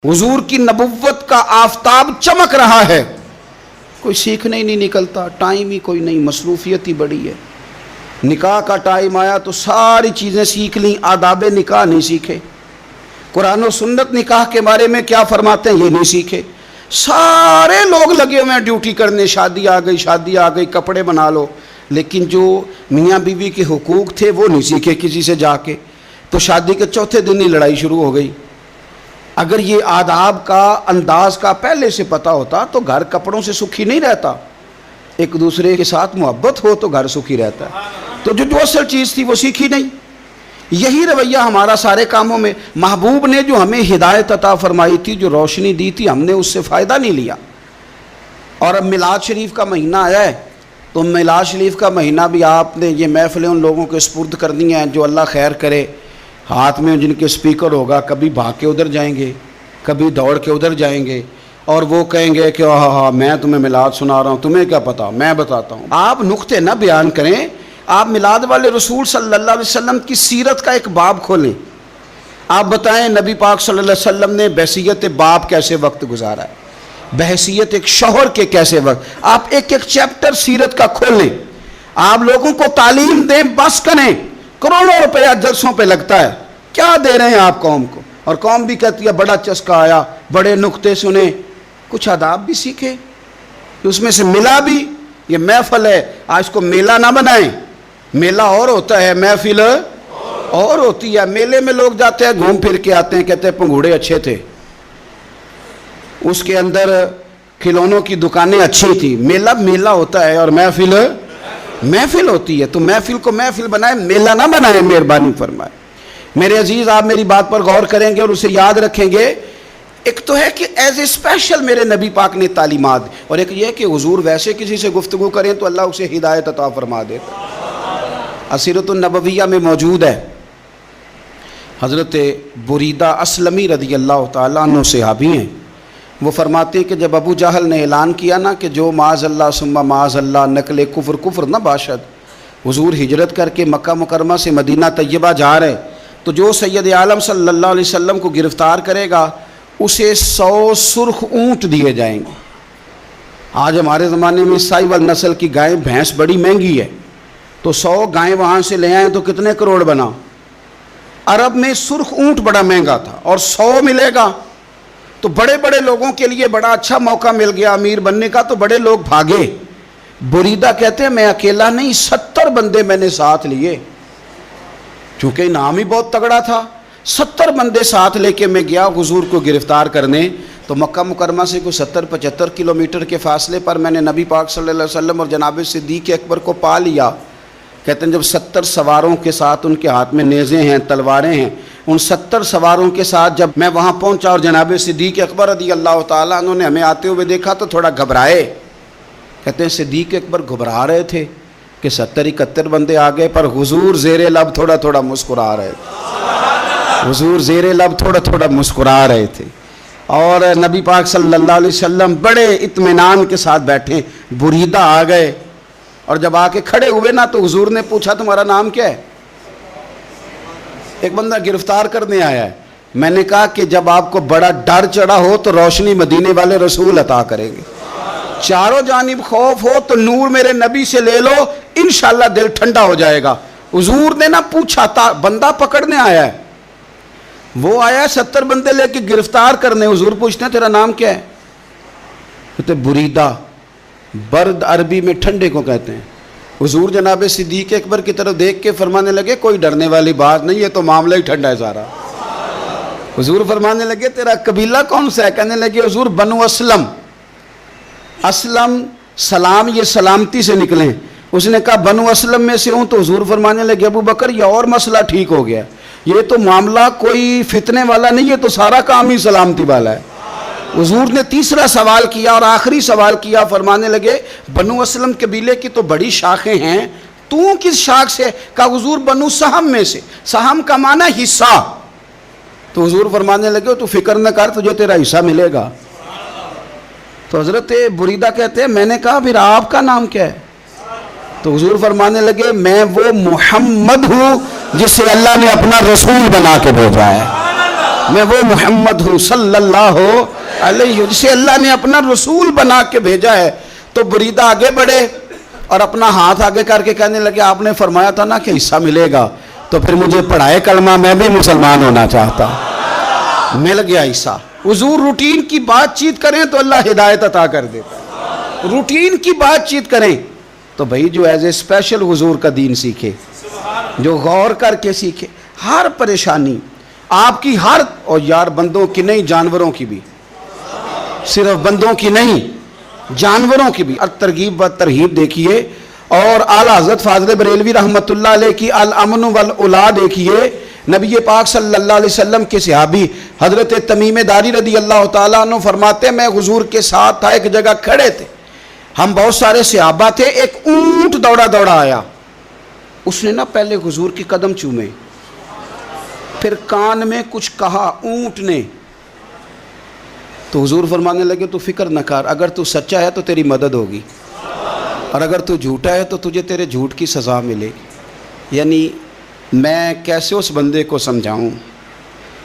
حضور کی نبوت کا آفتاب چمک رہا ہے، کوئی سیکھنے ہی نہیں نکلتا، ٹائم ہی کوئی نہیں، مصروفیت ہی بڑی ہے۔ نکاح کا ٹائم آیا تو ساری چیزیں سیکھ لیں، آداب نکاح نہیں سیکھے، قرآن و سنت نکاح کے بارے میں کیا فرماتے ہیں یہ نہیں سیکھے۔ سارے لوگ لگے ہوئے ہیں ڈیوٹی کرنے، شادی آ گئی، کپڑے بنا لو، لیکن جو میاں بیوی کے حقوق تھے وہ نہیں سیکھے کسی سے جا کے، تو شادی کے چوتھے دن ہی لڑائی شروع ہو گئی۔ اگر یہ آداب کا انداز کا پہلے سے پتہ ہوتا تو گھر کپڑوں سے سکھی نہیں رہتا، ایک دوسرے کے ساتھ محبت ہو تو گھر سکھی رہتا ہے۔ تو جو اصل چیز تھی وہ سیکھی نہیں۔ یہی رویہ ہمارا سارے کاموں میں۔ محبوب نے جو ہمیں ہدایت عطا فرمائی تھی، جو روشنی دی تھی، ہم نے اس سے فائدہ نہیں لیا۔ اور اب میلاد شریف کا مہینہ آیا ہے تو میلاد شریف کا مہینہ بھی آپ نے یہ محفلیں ان لوگوں کے سپرد کرنی ہیں جو اللہ خیر کرے، ہاتھ میں جن کے سپیکر ہوگا، کبھی بھاگ کے ادھر جائیں گے، کبھی دوڑ کے ادھر جائیں گے، اور وہ کہیں گے کہ ہاں میں تمہیں میلاد سنا رہا ہوں، تمہیں کیا پتا، میں بتاتا ہوں۔ آپ نقطے نہ بیان کریں، آپ میلاد والے رسول صلی اللہ علیہ وسلم کی سیرت کا ایک باب کھولیں، آپ بتائیں نبی پاک صلی اللہ علیہ وسلم نے بحیثیت باپ کیسے وقت گزارا ہے، بحیثیت ایک شوہر کے کیسے وقت، آپ ایک ایک چیپٹر سیرت کا کھولیں، آپ لوگوں کو تعلیم دیں، بس کریں۔ کروڑوں روپیہ جلسوں پہ لگتا ہے، کیا دے رہے ہیں آپ قوم کو؟ اور قوم بھی کہتی ہے بڑا چسکا آیا، بڑے نقطے سنے، کچھ آداب بھی سیکھے، اس میں سے ملا بھی۔ یہ محفل ہے، آج کو میلہ نہ بنائیں، میلہ اور ہوتا ہے، محفل اور ہوتی ہے۔ میلے میں لوگ جاتے ہیں، گھوم پھر کے آتے ہیں، کہتے ہیں پنگوڑے اچھے تھے، اس کے اندر کھلونوں کی دکانیں اچھی تھی۔ میلہ ہوتا ہے اور محفل ہوتی ہے، تو محفل کو محفل بنائیں، میلہ نہ بنائیں، مہربانی فرمائیں۔ میرے عزیز، آپ میری بات پر غور کریں گے اور اسے یاد رکھیں گے۔ ایک تو ہے کہ ایز اے اسپیشل میرے نبی پاک نے تعلیمات، اور ایک یہ کہ حضور ویسے کسی سے گفتگو کریں تو اللہ اسے ہدایت عطا فرما دیتا۔ اسیرۃ النبویہ میں موجود ہے، حضرت بریدہ اسلمی رضی اللہ تعالیٰ عنہ صحابی ہیں، وہ فرماتے ہیں کہ جب ابو جہل نے اعلان کیا نا کہ جو معاذ اللہ ثم معاذ اللہ نقل کفر نہ باشد، حضور ہجرت کر کے مکہ مکرمہ سے مدینہ طیبہ جا رہے، تو جو سید عالم صلی اللہ علیہ وسلم کو گرفتار کرے گا اسے 100 سرخ اونٹ دیے جائیں گے۔ آج ہمارے زمانے میں سائیوال نسل کی گائے بھینس بڑی مہنگی ہے، تو 100 گائیں وہاں سے لے آئیں تو کتنے کروڑ بنا۔ عرب میں سرخ اونٹ بڑا مہنگا تھا اور 100 ملے گا تو بڑے بڑے لوگوں کے لیے بڑا اچھا موقع مل گیا امیر بننے کا، تو بڑے لوگ بھاگے۔ بریدہ کہتے ہیں میں اکیلا نہیں، 70 بندے میں نے ساتھ لیے، چونکہ انعام ہی بہت تگڑا تھا۔ 70 بندے ساتھ لے کے میں گیا حضور کو گرفتار کرنے، تو مکہ مکرمہ سے کوئی 70-75 کلومیٹر کے فاصلے پر میں نے نبی پاک صلی اللہ علیہ وسلم اور جناب صدیق اکبر کو پا لیا۔ کہتے ہیں جب 70 سواروں کے ساتھ، ان کے ہاتھ میں نیزیں ہیں، تلواریں ہیں، ان 70 سواروں کے ساتھ جب میں وہاں پہنچا اور جناب صدیق اکبر رضی اللہ تعالیٰ عنہ نے ہمیں آتے ہوئے دیکھا تو تھوڑا گھبرائے۔ کہتے ہیں صدیق اکبر گھبرا رہے تھے کہ 70-71 بندے آ گئے، پر حضور زیر لب تھوڑا تھوڑا مسکرا رہے تھے، حضور زیر لب تھوڑا تھوڑا مسکرا رہے تھے، اور نبی پاک صلی اللہ علیہ وسلم بڑے اطمینان کے ساتھ بیٹھے۔ بریدہ آ گئے اور جب آ کے کھڑے ہوئے نا تو حضور نے پوچھا تمہارا نام کیا ہے؟ ایک بندہ گرفتار کرنے آیا ہے۔ میں نے کہا کہ جب آپ کو بڑا ڈر چڑھا ہو تو روشنی مدینے والے رسول عطا کریں گے، چاروں جانب خوف ہو تو نور میرے نبی سے لے لو، انشاءاللہ دل ٹھنڈا ہو جائے گا۔ حضور نے نہ پوچھا تھا، بندہ پکڑنے آیا ہے، وہ آیا ہے 70 بندے لے کے گرفتار کرنے، حضور پوچھتے ہیں تیرا نام کیا ہے؟ کہتے بریدہ، برد عربی میں ٹھنڈے کو کہتے ہیں۔ حضور جناب صدیق اکبر کی طرف دیکھ کے فرمانے لگے کوئی ڈرنے والی بات نہیں، یہ تو معاملہ ہی ٹھنڈا ہے سارا۔ حضور فرمانے لگے تیرا قبیلہ کون سا ہے؟ کہنے لگے حضور بنو اسلم۔ اسلم سلام، یہ سلامتی سے نکلیں۔ اس نے کہا بنو اسلم میں سے ہوں، تو حضور فرمانے لگے ابو بکر یہ اور مسئلہ ٹھیک ہو گیا، یہ تو معاملہ کوئی فتنے والا نہیں، یہ تو سارا کام ہی سلامتی والا ہے۔ حضور نے تیسرا سوال کیا اور آخری سوال کیا، فرمانے لگے بنو اسلم قبیلے کی تو بڑی شاخیں ہیں، تو کس شاخ سے؟ کہا حضور بنو سہم میں سے، سہم کا معنی حصہ۔ تو حضور فرمانے لگے تو فکر نہ کر، تجھے تیرا حصہ ملے گا۔ تو حضرت بریدہ کہتے ہیں میں نے کہا پھر آپ کا نام کیا ہے؟ تو حضور فرمانے لگے میں وہ محمد ہوں جسے اللہ نے اپنا رسول بنا کے بھیجا ہے۔ میں وہ محمد ہوں صلی اللہ علیہ، جسے اللہ نے اپنا رسول بنا کے بھیجا ہے۔ تو بریدہ آگے بڑھے اور اپنا ہاتھ آگے کر کے کہنے لگے آپ نے فرمایا تھا نا کہ حصہ ملے گا، تو پھر مجھے پڑھائے کلمہ، میں بھی مسلمان ہونا چاہتا۔ مل گیا حصہ۔ حضور روٹین کی بات چیت کریں تو اللہ ہدایت عطا کر دیتا، روٹین کی بات چیت کریں تو بھائی جو ایز اے اسپیشل حضور کا دین سیکھے، جو غور کر کے سیکھے۔ ہر پریشانی آپ کی، ہر، اور یار بندوں کی نہیں جانوروں کی بھی، صرف بندوں کی نہیں جانوروں کی بھی۔ ترغیب و ترہیب دیکھیے، اور اعلیٰ حضرت فاضل بریلوی رحمۃ اللہ علیہ کی الامن والاولا دیکھیے۔ نبی پاک صلی اللہ علیہ وسلم کے صحابی حضرت تمیم داری رضی اللہ تعالیٰ عنہ فرماتے ہیں میں حضور کے ساتھ تھا، ایک جگہ کھڑے تھے، ہم بہت سارے صحابہ تھے، ایک اونٹ دوڑا دوڑا آیا، اس نے نا پہلے حضور کی قدم چومے، پھر کان میں کچھ کہا اونٹ نے، تو حضور فرمانے لگے تو فکر نہ کر، اگر تو سچا ہے تو تیری مدد ہوگی، اور اگر تو جھوٹا ہے تو تجھے تیرے جھوٹ کی سزا ملے گی۔ یعنی میں کیسے اس بندے کو سمجھاؤں،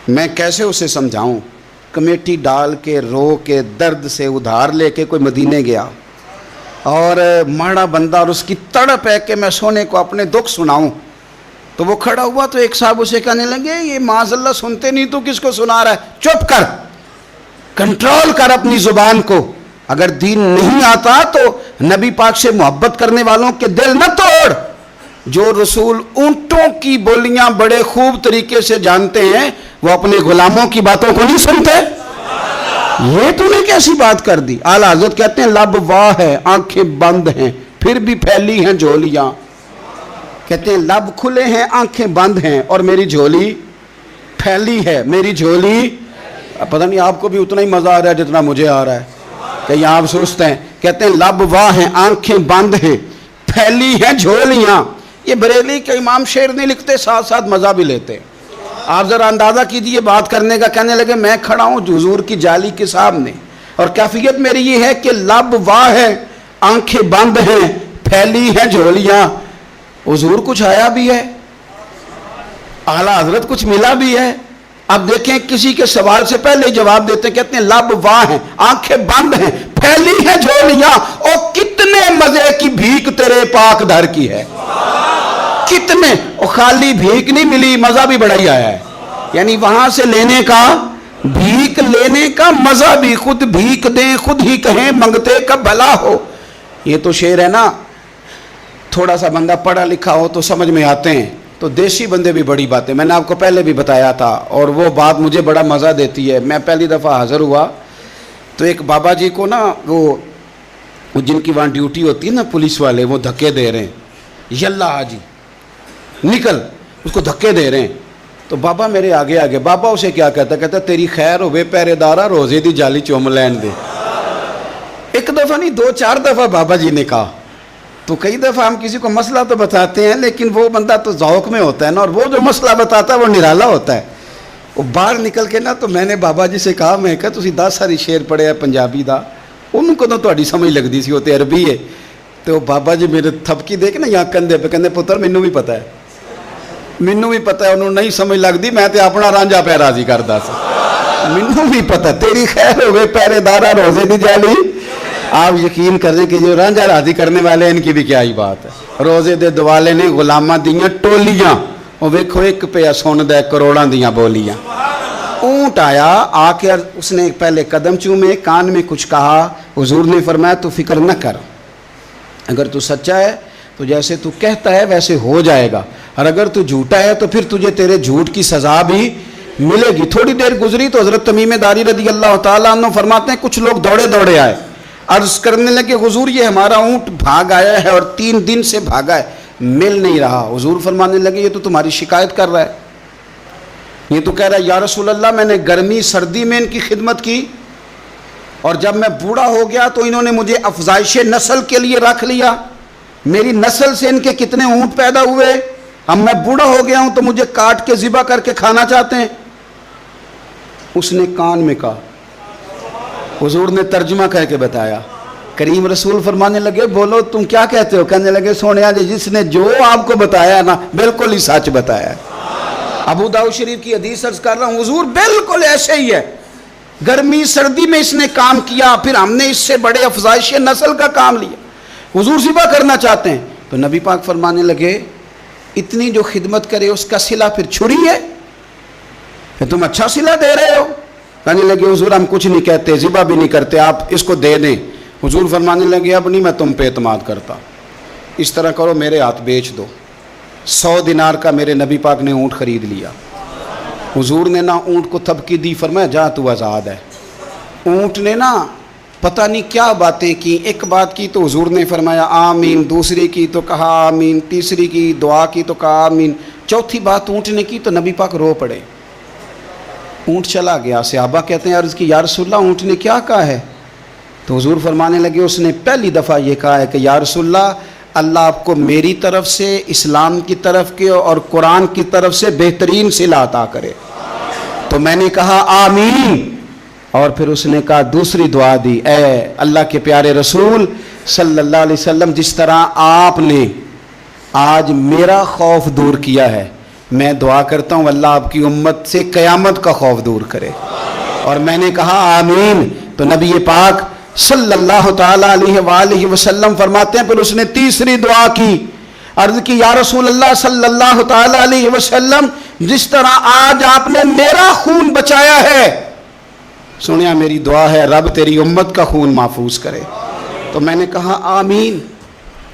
میں کیسے اسے سمجھاؤں، کمیٹی ڈال کے رو کے درد سے ادھار لے کے کوئی مدینے گیا، اور ماڑا بندہ، اور اس کی تڑپ ہے کہ میں سونے کو اپنے دکھ سناؤں، تو وہ کھڑا ہوا تو ایک صاحب اسے کہنے لگے یہ معاذ اللہ سنتے نہیں تو کس کو سنا رہا ہے، چپ کر، کنٹرول کر اپنی زبان کو، اگر دین نہیں آتا تو نبی پاک سے محبت کرنے والوں کے دل نہ توڑ۔ جو رسول اونٹوں کی بولیاں بڑے خوب طریقے سے جانتے ہیں وہ اپنے غلاموں کی باتوں کو نہیں سنتے۔ یہ تو نے کیسی بات کر دی؟ اعلیٰ حضرت کہتے ہیں لب واہ ہے، آنکھیں بند ہیں، پھر بھی پھیلی ہیں جھولیاں۔ کہتے ہیں لب کھلے ہیں، آنکھیں بند ہیں، اور میری جھولی پھیلی ہے، میری جھولی۔ پتہ نہیں آپ کو بھی اتنا ہی مزہ آ رہا ہے جتنا مجھے آ رہا ہے، کہیں آپ سوچتے ہیں۔ کہتے ہیں لب واہ ہیں، آنکھیں بند ہیں، پھیلی ہیں جھولیاں۔ یہ بریلی کے امام شعر نہیں لکھتے، ساتھ ساتھ مزہ بھی لیتے۔ آپ ذرا اندازہ کیجئے بات کرنے کا۔ کہنے لگے میں کھڑا ہوں حضور کی جالی کے سامنے، اور کیفیت میری یہ ہے کہ لب واہ ہے، آنکھیں بند ہیں، پھیلی ہیں جھولیاں۔ حضور کچھ آیا بھی ہے، اعلیٰ حضرت کچھ ملا بھی ہے۔ اب دیکھیں کسی کے سوال سے پہلے جواب دیتے ہیں، کہتے ہیں لب واہ ہیں، آنکھیں بند ہیں، پھیلی ہیں جھولیاں، اور کتنے مزے کی بھیک تیرے پاک در کی ہے، کتنے۔ اور خالی بھیک نہیں ملی، مزہ بھی بڑا ہی آیا ہے، یعنی وہاں سے لینے کا، بھیک لینے کا مزہ بھی، خود بھیک دیں خود ہی کہیں منگتے کا بھلا ہو۔ یہ تو شعر ہے نا، تھوڑا سا بندہ پڑھا لکھا ہو تو سمجھ میں آتے ہیں، تو دیسی بندے بھی بڑی باتیں، میں نے آپ کو پہلے بھی بتایا تھا، اور وہ بات مجھے بڑا مزہ دیتی ہے۔ میں پہلی دفعہ حاضر ہوا تو ایک بابا جی کو نا وہ جن کی وہاں ڈیوٹی ہوتی ہے نا پولیس والے، وہ دھکے دے رہے ہیں، یلا حاجی نکل، اس کو دھکے دے رہے ہیں۔ تو بابا میرے آگے آگے، بابا اسے کیا کہتا، کہتا تیری خیر ہوئے پہرے دارا، روزے دی جالی چوم لین دے۔ ایک دفعہ نہیں، 2-4 دفعہ بابا جی نے کہا۔ تو کئی دفعہ ہم کسی کو مسئلہ تو بتاتے ہیں، لیکن وہ بندہ تو ذوق میں ہوتا ہے نا، اور وہ جو مسئلہ بتاتا ہے وہ نرالا ہوتا ہے۔ وہ باہر نکل کے نا، تو میں نے بابا جی سے کہا، میں کہا تسی 10 ساری شعر پڑھے ہیں پنجابی دا، انہوں کو تو تہاڈی سمجھ لگدی سی، وہ تے عربی ہے۔ تو بابا جی میرے تھپکی دے کے نا یہاں کندھے پہ، کہندے پتر مینوں بھی پتہ ہے، مینوں بھی پتہ ہے، انہوں نہیں سمجھ لگدی، میں تے اپنا رانجھا پہ راضی کردا سی، مینوں بھی پتہ تیری خیر ہوئے پہرے دارا، روزے دی جالی۔ آپ یقین کریں کہ جو رانجھا راضی کرنے والے ان کی بھی کیا ہی بات ہے۔ روزے دے دوالے نے غلاماں دیاں ٹولیاں، وہ ویکھو ایک پہ سن دے کروڑاں دیاں بولیاں۔ اونٹ آیا، آ کے اس نے پہلے قدم چومے، کان میں کچھ کہا، حضور نے فرمایا تو فکر نہ کر، اگر تو سچا ہے تو جیسے تو کہتا ہے ویسے ہو جائے گا، اور اگر تو جھوٹا ہے تو پھر تجھے تیرے جھوٹ کی سزا بھی ملے گی۔ تھوڑی دیر گزری تو حضرت تمیم داری رضی اللہ تعالیٰ عنہ فرماتے ہیں کچھ لوگ دوڑے دوڑے آئے، عرض کرنے لگے حضور یہ ہمارا اونٹ بھاگ آیا ہے اور 3 دن سے بھاگا ہے، مل نہیں رہا۔ حضور فرمانے لگے یہ تو تمہاری شکایت کر رہا ہے، یہ تو کہہ رہا ہے یا رسول اللہ میں نے گرمی سردی میں ان کی خدمت کی، اور جب میں بوڑھا ہو گیا تو انہوں نے مجھے افزائش نسل کے لیے رکھ لیا، میری نسل سے ان کے کتنے اونٹ پیدا ہوئے، اب میں بوڑھا ہو گیا ہوں تو مجھے کاٹ کے ذبح کر کے کھانا چاہتے ہیں۔ اس نے کان میں کہا، حضور نے ترجمہ کہہ کے بتایا، کریم رسول فرمانے لگے بولو تم کیا کہتے ہو؟ کہنے لگے سونیا جی جس نے جو آپ کو بتایا نا بالکل ہی سچ بتایا ہے، ابو داؤد شریف کی حدیث عرض کر رہا ہوں، حضور بالکل ایسے ہی ہے، گرمی سردی میں اس نے کام کیا، پھر ہم نے اس سے بڑے افزائش نسل کا کام لیا، حضور ذبح کرنا چاہتے ہیں۔ تو نبی پاک فرمانے لگے اتنی جو خدمت کرے اس کا صلہ پھر چھری ہے، پھر تم اچھا صلہ دے رہے ہو۔ کہنے لگے حضور ہم کچھ نہیں کہتے، ذبح بھی نہیں کرتے، آپ اس کو دے دیں۔ حضور فرمانے لگے اب نہیں میں تم پہ اعتماد کرتا، اس طرح کرو میرے ہاتھ بیچ دو۔ 100 دینار کا میرے نبی پاک نے اونٹ خرید لیا۔ حضور نے نہ اونٹ کو تھپکی دی، فرمایا جا تو آزاد ہے۔ اونٹ نے نا پتہ نہیں کیا باتیں کی، ایک بات کی تو حضور نے فرمایا آمین، دوسری کی تو کہا آمین، تیسری کی دعا کی تو کہا آمین، چوتھی بات اونٹ نے کی تو نبی پاک رو پڑے۔ اونٹ چلا گیا، صحابہ کہتے ہیں عرض کی یا رسول اللہ اونٹ نے کیا کہا ہے؟ تو حضور فرمانے لگے اس نے پہلی دفعہ یہ کہا ہے کہ یا رسول اللہ اللہ آپ کو میری طرف سے، اسلام کی طرف کے اور قرآن کی طرف سے بہترین صلہ عطا کرے۔ تو میں نے کہا آمین، اور پھر اس نے کہا دوسری دعا دی، اے اللہ کے پیارے رسول صلی اللہ علیہ وسلم جس طرح آپ نے آج میرا خوف دور کیا ہے، میں دعا کرتا ہوں اللہ آپ کی امت سے قیامت کا خوف دور کرے۔ اور میں نے کہا آمین۔ تو نبی پاک صلی اللہ تعالیٰ علیہ وآلہ وسلم فرماتے ہیں پھر اس نے تیسری دعا کی، عرض کی یا رسول اللہ صلی اللہ تعالیٰ علیہ وسلم جس طرح آج آپ نے میرا خون بچایا ہے، سنیا میری دعا ہے رب تیری امت کا خون محفوظ کرے۔ تو میں نے کہا آمین۔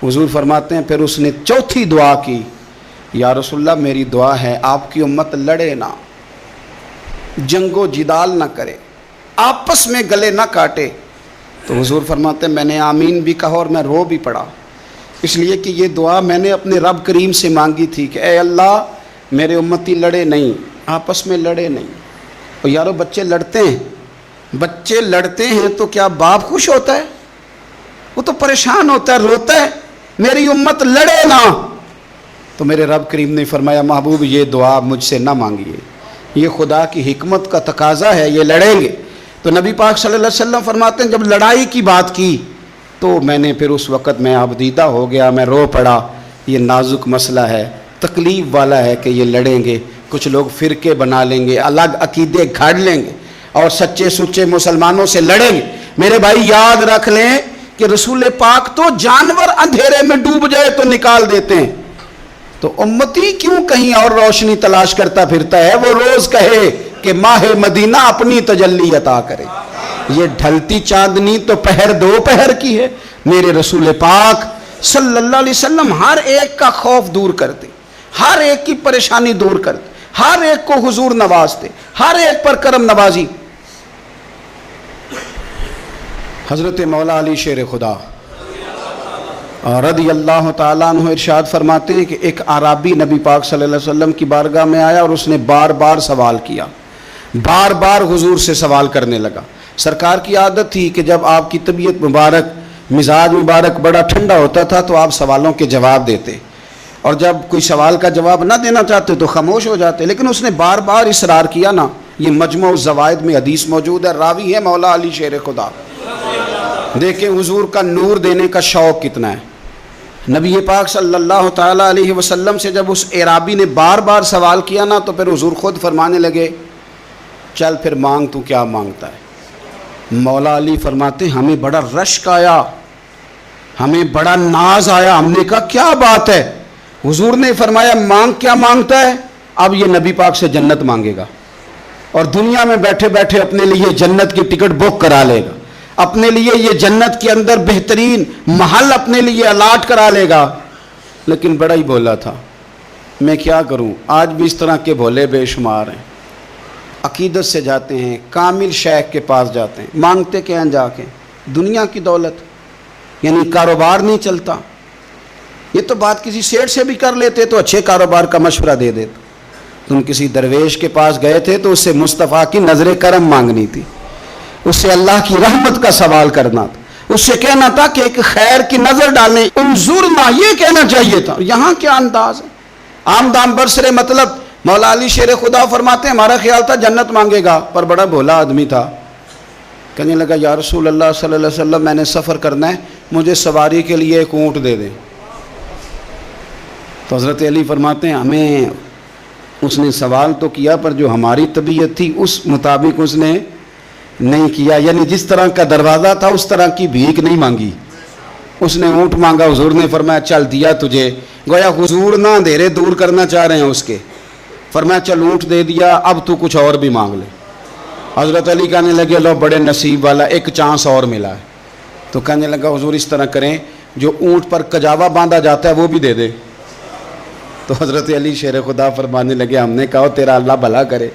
حضور فرماتے ہیں پھر اس نے چوتھی دعا کی، یا رسول اللہ میری دعا ہے آپ کی امت لڑے نہ، جنگ و جدال نہ کرے، آپس میں گلے نہ کاٹے۔ تو حضور فرماتے ہیں میں نے آمین بھی کہا اور میں رو بھی پڑا، اس لیے کہ یہ دعا میں نے اپنے رب کریم سے مانگی تھی کہ اے اللہ میرے امتی لڑے نہیں، آپس میں لڑے نہیں۔ اور یارو بچے لڑتے ہیں تو کیا باپ خوش ہوتا ہے؟ وہ تو پریشان ہوتا ہے، روتا ہے میری امت لڑے نہ۔ تو میرے رب کریم نے فرمایا محبوب یہ دعا مجھ سے نہ مانگیے، یہ خدا کی حکمت کا تقاضا ہے، یہ لڑیں گے۔ تو نبی پاک صلی اللہ علیہ وسلم فرماتے ہیں جب لڑائی کی بات کی تو میں نے پھر اس وقت میں آبدیدہ ہو گیا، میں رو پڑا، یہ نازک مسئلہ ہے، تکلیف والا ہے کہ یہ لڑیں گے، کچھ لوگ فرقے بنا لیں گے، الگ عقیدے گھڑ لیں گے اور سچے سچے مسلمانوں سے لڑیں گے۔ میرے بھائی یاد رکھ لیں کہ رسول پاک تو جانور اندھیرے میں ڈوب جائے تو نکال دیتے ہیں، تو امتی کیوں کہیں اور روشنی تلاش کرتا پھرتا ہے؟ وہ روز کہے کہ ماہ مدینہ اپنی تجلی عطا کرے۔ یہ ڈھلتی چاندنی تو پہر دو پہر کی ہے، میرے رسول پاک صلی اللہ علیہ وسلم ہر ایک کا خوف دور کرتے، ہر ایک کی پریشانی دور کرتے، ہر ایک کو حضور نوازتے، ہر ایک پر کرم نوازی۔ حضرت مولا علی شیر خدا رضی اللہ تعالیٰ عنہ ارشاد فرماتے ہیں کہ ایک اعرابی نبی پاک صلی اللہ علیہ وسلم کی بارگاہ میں آیا اور اس نے بار بار سوال کیا، بار بار حضور سے سوال کرنے لگا۔ سرکار کی عادت تھی کہ جب آپ کی طبیعت مبارک، مزاج مبارک بڑا ٹھنڈا ہوتا تھا تو آپ سوالوں کے جواب دیتے، اور جب کوئی سوال کا جواب نہ دینا چاہتے تو خاموش ہو جاتے، لیکن اس نے بار بار اصرار کیا نا۔ یہ مجموع الزوائد میں حدیث موجود ہے، راوی ہے مولا علی شیر خدا۔ دیکھیں حضور کا نور دینے کا شوق کتنا ہے۔ نبی پاک صلی اللہ تعالیٰ علیہ وسلم سے جب اس اعرابی نے بار بار سوال کیا نا تو پھر حضور خود فرمانے لگے چل پھر مانگ تو کیا مانگتا ہے۔ مولا علی فرماتے ہیں ہمیں بڑا رشک آیا، ہمیں بڑا ناز آیا، ہم نے کہا کیا بات ہے؟ حضور نے فرمایا مانگ کیا مانگتا ہے؟ اب یہ نبی پاک سے جنت مانگے گا اور دنیا میں بیٹھے بیٹھے اپنے لیے جنت کی ٹکٹ بک کرا لے گا، اپنے لیے یہ جنت کے اندر بہترین محل اپنے لیے الاٹ کرا لے گا۔ لیکن بڑا ہی بولا تھا، میں کیا کروں، آج بھی اس طرح کے بھولے بے شمار ہیں، عقیدت سے جاتے ہیں، کامل شیخ کے پاس جاتے ہیں، مانگتے کیا ہیں جا کے دنیا کی دولت، یعنی کاروبار نہیں چلتا۔ یہ تو بات کسی سیٹ سے بھی کر لیتے تو اچھے کاروبار کا مشورہ دے دیتے۔ تم کسی درویش کے پاس گئے تھے تو اس سے مصطفیٰ کی نظر کرم مانگنی تھی، اس سے اللہ کی رحمت کا سوال کرنا تھا، اس سے کہنا تھا کہ ایک خیر کی نظر ڈالیں، انظرنا، یہ کہنا چاہیے تھا۔ یہاں کیا انداز ہے، عام دام برسرے مطلب۔ مولا علی شیر خدا فرماتے ہیں ہمارا خیال تھا جنت مانگے گا، پر بڑا بھولا آدمی تھا، کہنے لگا یا رسول اللہ صلی اللہ علیہ وسلم میں نے سفر کرنا ہے، مجھے سواری کے لیے ایک اونٹ دے دیں۔ تو حضرت علی فرماتے ہیں ہمیں اس نے سوال تو کیا پر جو ہماری طبیعت تھی اس مطابق اس نے نہیں کیا، یعنی جس طرح کا دروازہ تھا اس طرح کی بھیک نہیں مانگی. اس نے اونٹ مانگا، حضور نے فرمایا چل دیا تجھے. گویا حضور نہ دے رہے، دور کرنا چاہ رہے ہیں اس کے. فرمایا چل اونٹ دے دیا، اب تو کچھ اور بھی مانگ لے. حضرت علی کہنے لگے لو بڑے نصیب والا، ایک چانس اور ملا ہے. تو کہنے لگا حضور اس طرح کریں، جو اونٹ پر کجاوا باندھا جاتا ہے وہ بھی دے دے. تو حضرت علی شیر خدا فرمانے لگے ہم نے کہا تیرا اللہ بھلا کرے،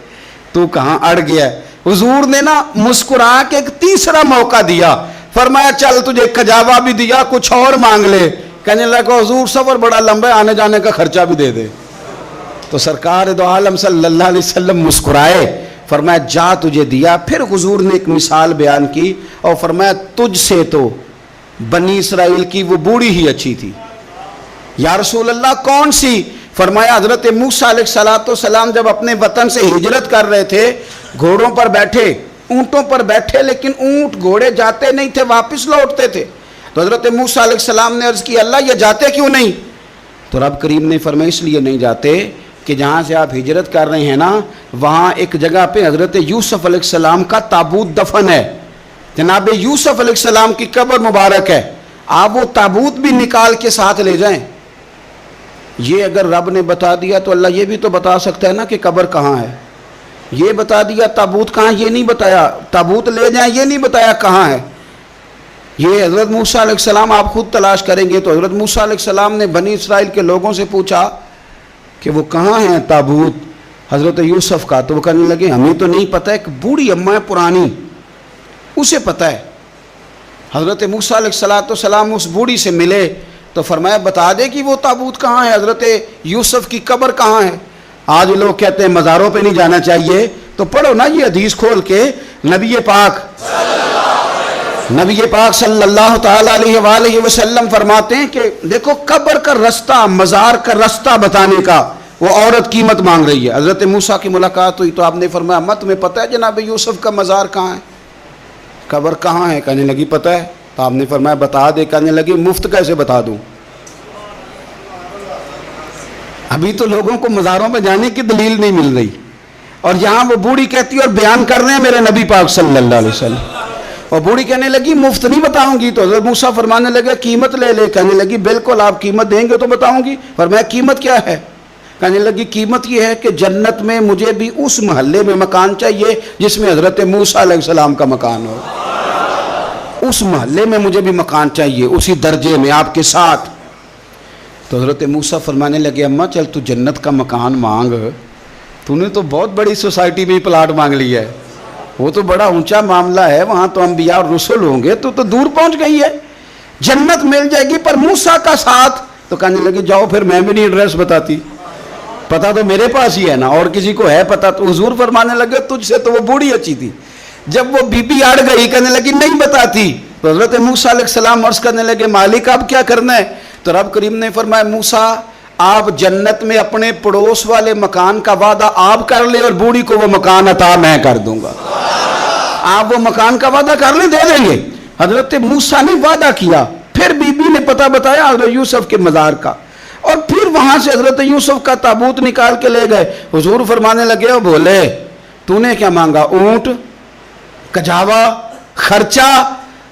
تو کہاں اڑ گیا ہے. حضور نے نا مسکرا کے ایک تیسرا موقع دیا، فرمایا چل تجھے کجاوا بھی دیا، کچھ اور مانگ لے. کہنے لگا حضور سفر بڑا لمبا ہے، آنے جانے کا خرچہ بھی دے دے. تو سرکار دو عالم صلی اللہ علیہ وسلم مسکرائے، فرمایا جا تجھے دیا. پھر حضور نے ایک مثال بیان کی اور فرمایا تجھ سے تو بنی اسرائیل کی وہ بوڑھی ہی اچھی تھی. یا رسول اللہ کون سی؟ فرمایا حضرت موسیٰ علیہ السلام جب اپنے وطن سے ہجرت کر رہے تھے، گھوڑوں پر بیٹھے، اونٹوں پر بیٹھے، لیکن اونٹ گھوڑے جاتے نہیں تھے، واپس لوٹتے تھے. تو حضرت موسیٰ علیہ السلام نے عرض کی اللہ یہ جاتے کیوں نہیں؟ تو رب کریم نے فرمایا اس لیے نہیں جاتے کہ جہاں سے آپ ہجرت کر رہے ہیں نا، وہاں ایک جگہ پہ حضرت یوسف علیہ السلام کا تابوت دفن ہے. جناب یوسف علیہ السلام کی قبر مبارک ہے، آپ وہ تابوت بھی نکال کے ساتھ لے جائیں. یہ اگر رب نے بتا دیا تو اللہ یہ بھی تو بتا سکتا ہے نا کہ قبر کہاں ہے. یہ بتا دیا تابوت کہاں، یہ نہیں بتایا. تابوت لے جائیں یہ نہیں بتایا کہاں ہے. یہ حضرت موسیٰ علیہ السلام آپ خود تلاش کریں گے. تو حضرت موسیٰ علیہ السلام نے بنی اسرائیل کے لوگوں سے پوچھا کہ وہ کہاں ہیں تابوت حضرت یوسف کا. تو وہ کہنے لگے ہمیں تو نہیں پتہ، ایک بوڑھی اماں ہے پرانی اسے پتہ ہے. حضرت موسیٰ علیہ السلام اس بوڑھی سے ملے تو فرمایا بتا دے کہ وہ تابوت کہاں ہے، حضرت یوسف کی قبر کہاں ہے. آج لوگ کہتے ہیں مزاروں پہ نہیں جانا چاہیے، تو پڑھو نا یہ حدیث کھول کے. نبی پاک صلی اللہ تعالیٰ علیہ وآلہ وسلم فرماتے ہیں کہ دیکھو قبر کا رستہ، مزار کا رستہ بتانے کا وہ عورت قیمت مانگ رہی ہے. حضرت موسیٰ کی ملاقات ہوئی تو آپ نے فرمایا اماں تمہیں پتہ ہے جناب یوسف کا مزار کہاں ہے، قبر کہاں ہے؟ کہنے لگی پتہ ہے. تو آپ نے فرمایا بتا دے. کہنے لگی مفت کیسے بتا دوں، ابھی تو لوگوں کو مزاروں پہ جانے کی دلیل نہیں مل رہی، اور یہاں وہ بوڑھی کہتی ہے اور بیان کر رہے ہیں میرے نبی پاک صلی اللہ علیہ وسلم. اور بوڑھی کہنے لگی مفت نہیں بتاؤں گی. تو حضرت موسیٰ فرمانے لگے قیمت لے لے. کہنے لگی بالکل آپ قیمت دیں گے تو بتاؤں گی. فرمایا قیمت کیا ہے؟ کہنے لگی قیمت یہ ہے کہ جنت میں مجھے بھی اس محلے میں مکان چاہیے جس میں حضرت موسیٰ علیہ السلام کا مکان ہو. اس محلے میں مجھے بھی مکان چاہیے، اسی درجے میں آپ کے ساتھ. تو حضرت موسیٰ فرمانے لگے اماں چل تو جنت کا مکان مانگ، تو نے تو بہت بڑی سوسائٹی میں پلاٹ مانگ لیا ہے، وہ تو بڑا اونچا معاملہ ہے، وہاں تو انبیاء اور رسول ہوں گے، تو دور پہنچ گئی ہے، جنت مل جائے گی پر موسیٰ کا ساتھ. تو کہنے لگے جاؤ پھر میں بھی نہیں ایڈریس بتاتی، پتہ تو میرے پاس ہی ہے نا، اور کسی کو ہے پتہ. تو حضور فرمانے لگے تجھ سے تو وہ بوڑھی اچھی تھی. جب وہ بی بی اڑ گئی کہنے لگی نہیں بتاتی. تو حضرت موسیٰ علیہ السلام عرض کرنے لگے مالک اب کیا کرنا ہے؟ تو رب کریم نے فرمایا موسیٰ آپ جنت میں اپنے پڑوس والے مکان کا وعدہ آپ کر لیں اور بوڑھی کو وہ مکان عطا میں کر دوں گا. آپ وہ مکان کا وعدہ کر لیں، دے دیں گے. حضرت موسیٰ نے وعدہ کیا، پھر بی بی نے پتہ بتایا حضرت یوسف کے مزار کا، اور پھر وہاں سے حضرت یوسف کا تابوت نکال کے لے گئے. حضور فرمانے لگے اور بولے تو نے کیا مانگا؟ اونٹ، کجاوا، خرچہ.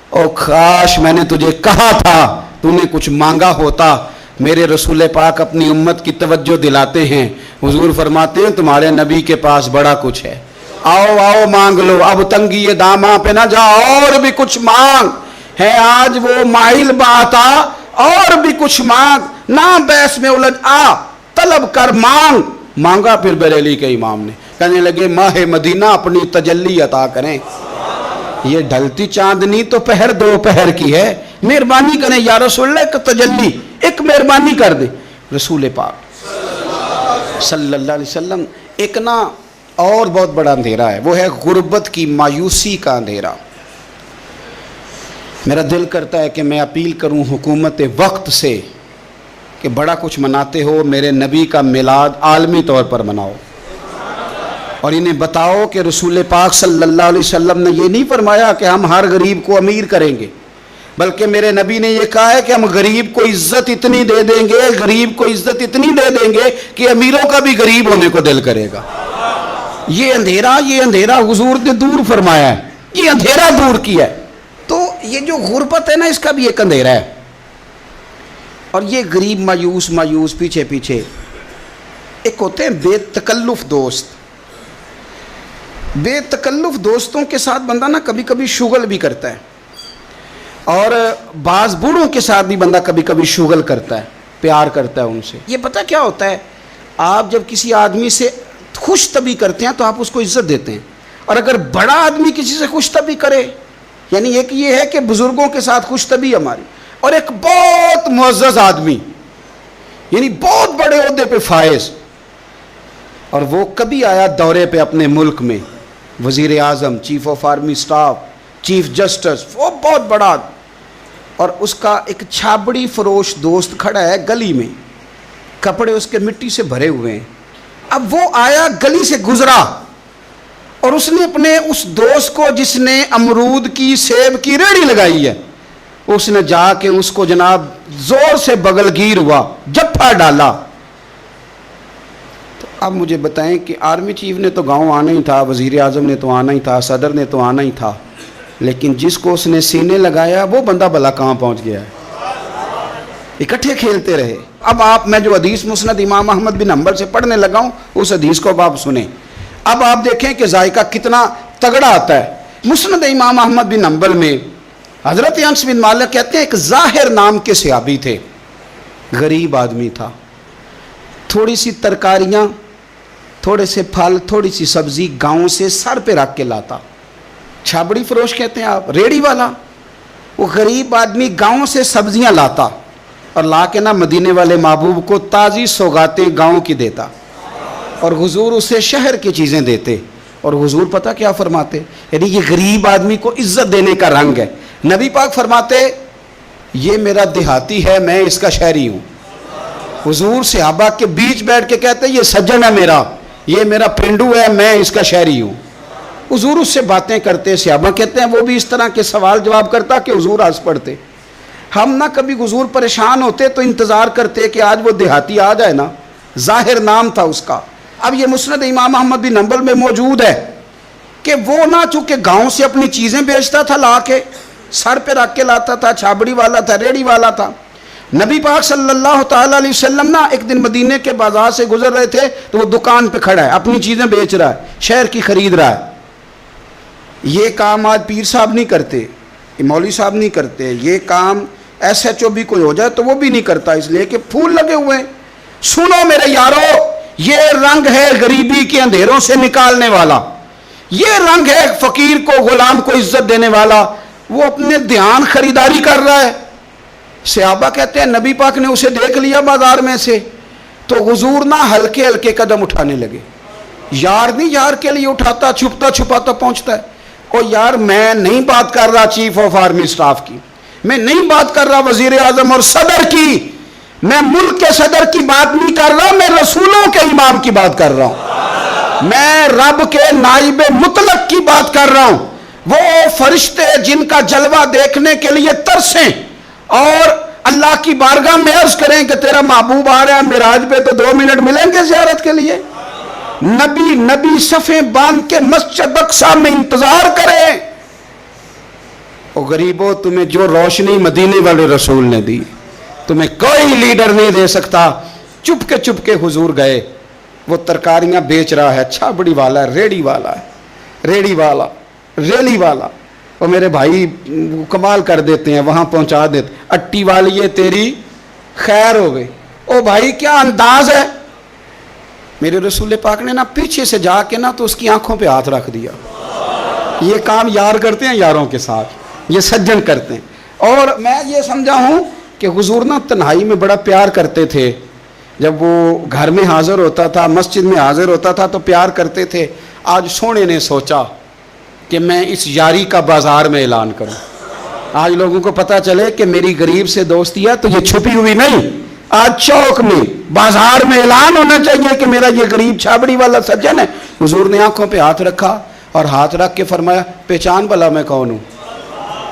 اور کاش میں نے تجھے کہا تھا تو نے کچھ مانگا ہوتا. میرے رسول پاک اپنی امت کی توجہ دلاتے ہیں. حضور فرماتے ہیں تمہارے نبی کے پاس بڑا کچھ ہے، آؤ آؤ مانگ لو، اب تنگی داماں پہ نہ جا، اور بھی کچھ مانگ ہے. آج وہ مائل باتا اور بھی کچھ مانگ، نہ بحث میں الجھ آ، طلب کر مانگ. مانگا پھر بریلی کے امام نے. کہنے لگے ماہ مدینہ اپنی تجلی عطا کریں. یہ ڈھلتی چاندنی تو پہر دو پہر کی ہے، مہربانی کریں یا رسول اللہ ایک تجلی، ایک مہربانی کر دیں. رسول پاک صلی اللہ علیہ وسلم ایک نا اور بہت بڑا اندھیرا ہے، وہ ہے غربت کی مایوسی کا اندھیرا. میرا دل کرتا ہے کہ میں اپیل کروں حکومت وقت سے کہ بڑا کچھ مناتے ہو، میرے نبی کا میلاد عالمی طور پر مناؤ، اور انہیں بتاؤ کہ رسول پاک صلی اللہ علیہ وسلم نے یہ نہیں فرمایا کہ ہم ہر غریب کو امیر کریں گے، بلکہ میرے نبی نے یہ کہا ہے کہ ہم غریب کو عزت اتنی دے دیں گے، غریب کو عزت اتنی دے دیں گے کہ امیروں کا بھی غریب ہونے کو دل کرے گا۔ یہ اندھیرا حضور نے دور فرمایا ہے، یہ اندھیرا دور کیا ہے۔ تو یہ جو غربت ہے نا، اس کا بھی ایک اندھیرا ہے۔ اور یہ غریب مایوس پیچھے ایک ہوتے ہیں بے تکلف دوست۔ بے تکلف دوستوں کے ساتھ بندہ نا کبھی کبھی شغل بھی کرتا ہے، اور بعض بوڑھوں کے ساتھ بھی بندہ کبھی کبھی شغل کرتا ہے، پیار کرتا ہے ان سے۔ یہ پتہ کیا ہوتا ہے، آپ جب کسی آدمی سے خوش طبی کرتے ہیں تو آپ اس کو عزت دیتے ہیں، اور اگر بڑا آدمی کسی سے خوش طبی کرے، یعنی ایک یہ ہے کہ بزرگوں کے ساتھ خوش طبی ہماری، اور ایک بہت معزز آدمی یعنی بہت بڑے عہدے پہ فائز، اور وہ کبھی آیا دورے پہ اپنے ملک میں، وزیر اعظم، chief of army staff, chief justice, وہ بہت بڑا، اور اس کا ایک چھابڑی فروش دوست کھڑا ہے گلی میں، کپڑے اس کے مٹی سے بھرے ہوئے ہیں۔ اب وہ آیا، گلی سے گزرا، اور اس نے اپنے اس دوست کو جس نے امرود کی سیب کی ریڑھی لگائی ہے، اس نے جا کے اس کو جناب زور سے بغل گیر ہوا، جپا ڈالا۔ تو اب مجھے بتائیں کہ آرمی چیف نے تو گاؤں آنا ہی تھا، وزیر اعظم نے تو آنا ہی تھا، صدر نے تو آنا ہی تھا، لیکن جس کو اس نے سینے لگایا وہ بندہ بھلا کہاں پہنچ گیا ہے؟ اکٹھے کھیلتے رہے۔ اب میں جو حدیث مسند امام احمد بن حنبل سے پڑھنے لگا ہوں، اس حدیث کو اب آپ سنیں۔ اب آپ دیکھیں کہ ذائقہ کتنا تگڑا آتا ہے۔ مسند امام احمد بن حنبل میں حضرت انس بن مالک کہتے ہیں ایک ظاہر نام کے صحابی تھے، غریب آدمی تھا، تھوڑی سی ترکاریاں، تھوڑے سے پھل، تھوڑی سی سبزی گاؤں سے سر پہ رکھ کے لاتا۔ چھابڑی فروش کہتے ہیں آپ، ریڑھی والا۔ وہ غریب آدمی گاؤں سے سبزیاں لاتا اور لا کے نہ مدینے والے محبوب کو تازی سوغاتیں گاؤں کی دیتا، اور حضور اسے شہر کی چیزیں دیتے۔ اور حضور پتہ کیا فرماتے، یعنی یہ غریب آدمی کو عزت دینے کا رنگ ہے۔ نبی پاک فرماتے یہ میرا دیہاتی ہے، میں اس کا شہری ہوں۔ حضور صحابہ کے بیچ بیٹھ کے کہتے یہ سجن ہے میرا، یہ میرا پنڈو ہے، میں اس کا شہری ہوں۔ حضور اس سے باتیں کرتے، صحابہ کہتے ہیں وہ بھی اس طرح کے سوال جواب کرتا کہ حضور ہنس پڑتے۔ ہم نہ کبھی حضور پریشان ہوتے تو انتظار کرتے کہ آج وہ دیہاتی آ جائے نا، ظاہر نام تھا اس کا۔ اب یہ مسند امام احمد بن حنبل میں موجود ہے کہ وہ نہ چونکہ گاؤں سے اپنی چیزیں بیچتا تھا، لا کے سر پہ رکھ کے لاتا تھا، چھابڑی والا تھا، ریڑھی والا تھا۔ نبی پاک صلی اللہ تعالیٰ علیہ وسلم نا ایک دن مدینے کے بازار سے گزر رہے تھے، تو وہ دکان پہ کھڑا ہے، اپنی چیزیں بیچ رہا ہے، شہر کی خرید رہا ہے۔ یہ کام آج پیر صاحب نہیں کرتے، مولوی صاحب نہیں کرتے، یہ کام ایس ایچ او بھی کوئی ہو جائے تو وہ بھی نہیں کرتا، اس لیے کہ پھول لگے ہوئے ہیں۔ سنو میرے یارو، یہ رنگ ہے غریبی کے اندھیروں سے نکالنے والا، یہ رنگ ہے فقیر کو، غلام کو عزت دینے والا۔ وہ اپنے دھیان خریداری کر رہا ہے۔ صحابہ کہتے ہیں نبی پاک نے اسے دیکھ لیا بازار میں سے، تو حضور نہ ہلکے ہلکے قدم اٹھانے لگے۔ یار نہیں یار کے لیے اٹھاتا، چھپتا چھپاتا پہنچتا ہے۔ او یار میں نہیں بات کر رہا چیف آف آرمی سٹاف کی، میں نہیں بات کر رہا وزیر اعظم اور صدر کی، میں ملک کے صدر کی بات نہیں کر رہا، میں رسولوں کے امام کی بات کر رہا ہوں، میں رب کے نائب مطلق کی بات کر رہا ہوں۔ وہ فرشتے جن کا جلوہ دیکھنے کے لیے ترسیں اور اللہ کی بارگاہ میں عرض کریں کہ تیرا محبوب آ رہا ہے معراج پہ، تو 2 منٹ ملیں گے زیارت کے لیے؟ نبی صفیں باندھ کے مسجد اقصی میں انتظار کریں۔ او غریبو، تمہیں جو روشنی مدینے والے رسول نے دی تمہیں کوئی لیڈر نہیں دے سکتا۔ چپ کے حضور گئے، وہ ترکاریاں بیچ رہا ہے، چھابڑی والا ہے، ریڑھی والا ہے، ریڑھی والا، ریلی والا، وہ میرے بھائی کمال کر دیتے ہیں، وہاں پہنچا دیتے، اٹی والی یہ تیری خیر ہو گئی۔ او بھائی کیا انداز ہے! میرے رسول پاک نے نا پیچھے سے جا کے نا تو اس کی آنکھوں پہ ہاتھ رکھ دیا۔ یہ کام یار کرتے ہیں یاروں کے ساتھ، یہ سجن کرتے ہیں۔ اور میں یہ سمجھا ہوں کہ حضور نا تنہائی میں بڑا پیار کرتے تھے، جب وہ گھر میں حاضر ہوتا تھا، مسجد میں حاضر ہوتا تھا تو پیار کرتے تھے۔ آج سونے نے سوچا کہ میں اس یاری کا بازار میں اعلان کروں، آج لوگوں کو پتہ چلے کہ میری غریب سے دوستی ہے، تو یہ چھپی ہوئی نہیں، آج چوک میں بازار میں اعلان ہونا چاہیے کہ میرا یہ غریب چھابڑی والا سجن ہے۔ حضور نے آنکھوں پہ ہاتھ رکھا اور ہاتھ رکھ کے فرمایا پہچان بھلا میں کون ہوں؟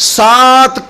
7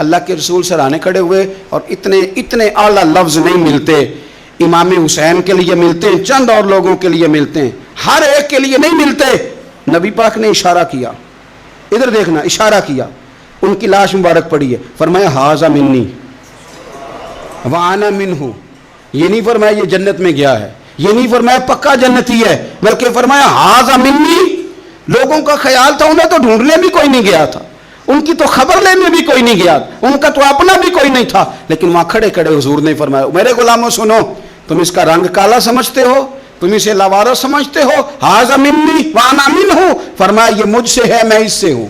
اللہ کے رسول سرانے کھڑے ہوئے اور اتنے اعلیٰ لفظ نہیں ملتے، امام حسین کے لیے ملتے ہیں، چند اور لوگوں کے لیے ملتے ہیں، ہر ایک کے لیے نہیں ملتے۔ نبی پاک نے اشارہ کیا، ادھر دیکھنا، اشارہ کیا، ان کی لاش مبارک پڑی ہے، فرمایا ھذا منی وانا منہ۔ یہ نہیں فرمایا یہ جنت میں گیا ہے، یہ نہیں فرمایا پکا جنتی ہے، بلکہ فرمایا ھذا منی۔ لوگوں کا خیال تھا انہیں تو ڈھونڈنے بھی کوئی نہیں گیا تھا، ان کی تو خبر لینے بھی کوئی نہیں گیا، ان کا تو اپنا بھی کوئی نہیں تھا، لیکن وہاں کھڑے کھڑے حضور نے فرمایا میرے غلاموں سنو، تم اس کا رنگ کالا سمجھتے ہو، تم اسے لاوارث سمجھتے ہو، ھذا منی وانا منہ، فرمایا یہ مجھ سے ہے میں اس سے ہوں،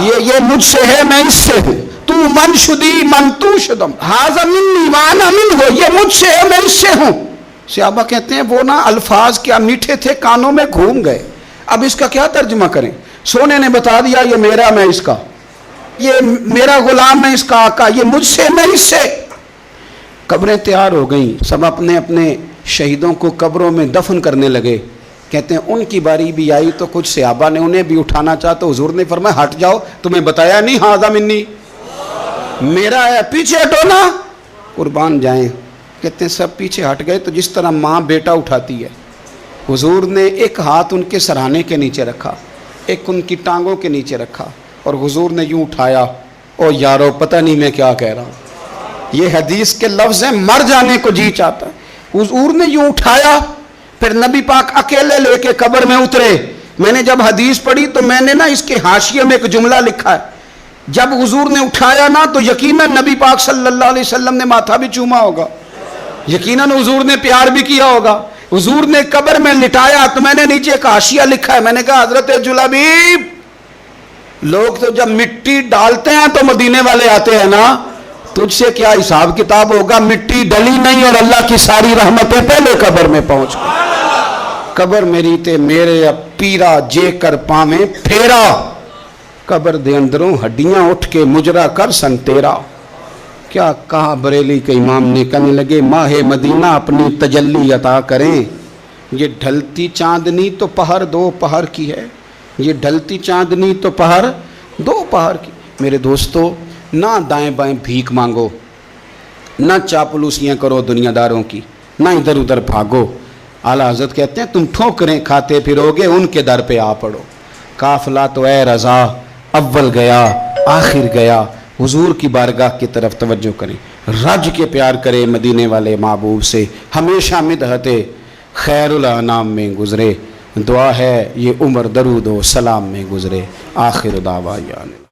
یہ مجھ سے ہے میں اس سے ہوں، تو من شدی من تو شدم، ھذا منی وانا منہ، یہ مجھ سے ہے میں اس سے ہوں۔ صحابہ کہتے ہیں وہ نا الفاظ کیا میٹھے تھے، کانوں میں گھوم گئے، اب اس کا کیا ترجمہ کریں؟ سونے نے بتا دیا یہ میرا میں اس کا، یہ میرا غلام میں اس کا آقا، یہ مجھ سے میں اس سے۔ قبریں تیار ہو گئیں، سب اپنے اپنے شہیدوں کو قبروں میں دفن کرنے لگے۔ کہتے ہیں ان کی باری بھی آئی تو کچھ صحابہ نے انہیں بھی اٹھانا چاہا تو حضور نے فرمایا ہٹ جاؤ، تمہیں بتایا نہیں ھذا منی، میرا ہے، پیچھے ہٹو نا، قربان جائیں۔ کہتے ہیں سب پیچھے ہٹ گئے تو جس طرح ماں بیٹا اٹھاتی ہے، حضور نے ایک ہاتھ ان کے سرہانے کے نیچے رکھا، ایک ان کی ٹانگوں کے نیچے رکھا، اور حضور نے یوں اٹھایا، او یارو پتہ نہیں میں کیا کہہ رہا ہوں، یہ حدیث کے لفظ ہیں، مر جانے کو جی چاہتا ہے۔ حضور نے یوں اٹھایا، پھر نبی پاک اکیلے لے کے قبر میں اترے۔ میں نے جب حدیث پڑھی تو میں نے نا اس کے حاشیے میں ایک جملہ لکھا ہے، جب حضور نے اٹھایا نا تو یقیناً نبی پاک صلی اللہ علیہ وسلم نے ماتھا بھی چوما ہوگا، یقیناً حضور نے پیار بھی کیا ہوگا۔ حضور نے قبر میں لٹایا تو میں نے نیچے ایک حاشیہ لکھا ہے، میں نے کہا حضرت جلابیب، لوگ تو جب مٹی ڈالتے ہیں تو مدینے والے آتے ہیں نا، تجھ سے کیا حساب کتاب ہوگا، مٹی ڈلی نہیں اور اللہ کی ساری رحمتیں پہلے قبر میں پہنچ گئی۔ قبر میری تے میرے اب پیرا جے کر پاویں پھیرا، قبر دے اندروں ہڈیاں اٹھ کے مجرا کر سن تیرا۔ کیا کہا بریلی کے امام نے، کہنے لگے ماہ مدینہ اپنی تجلی عطا کریں، یہ ڈھلتی چاندنی تو پہر دو پہر کی ہے، یہ ڈھلتی چاندنی تو پہر دو پہر کی۔ میرے دوستو، نہ دائیں بائیں بھیک مانگو، نہ چاپلوسیاں کرو دنیا داروں کی، نہ ادھر ادھر بھاگو۔ اعلیٰ حضرت کہتے ہیں تم ٹھوکریں کھاتے پھروگے ان کے در پہ آ پڑو۔ قافلہ تو اے رضا اول گیا آخر گیا، حضور کی بارگاہ کی طرف توجہ کریں، رج کے پیار کرے مدینے والے محبوب سے، ہمیشہ مدحت خیر الانام میں گزرے، دعا ہے یہ عمر درود و سلام میں گزرے۔ آخر دعوانا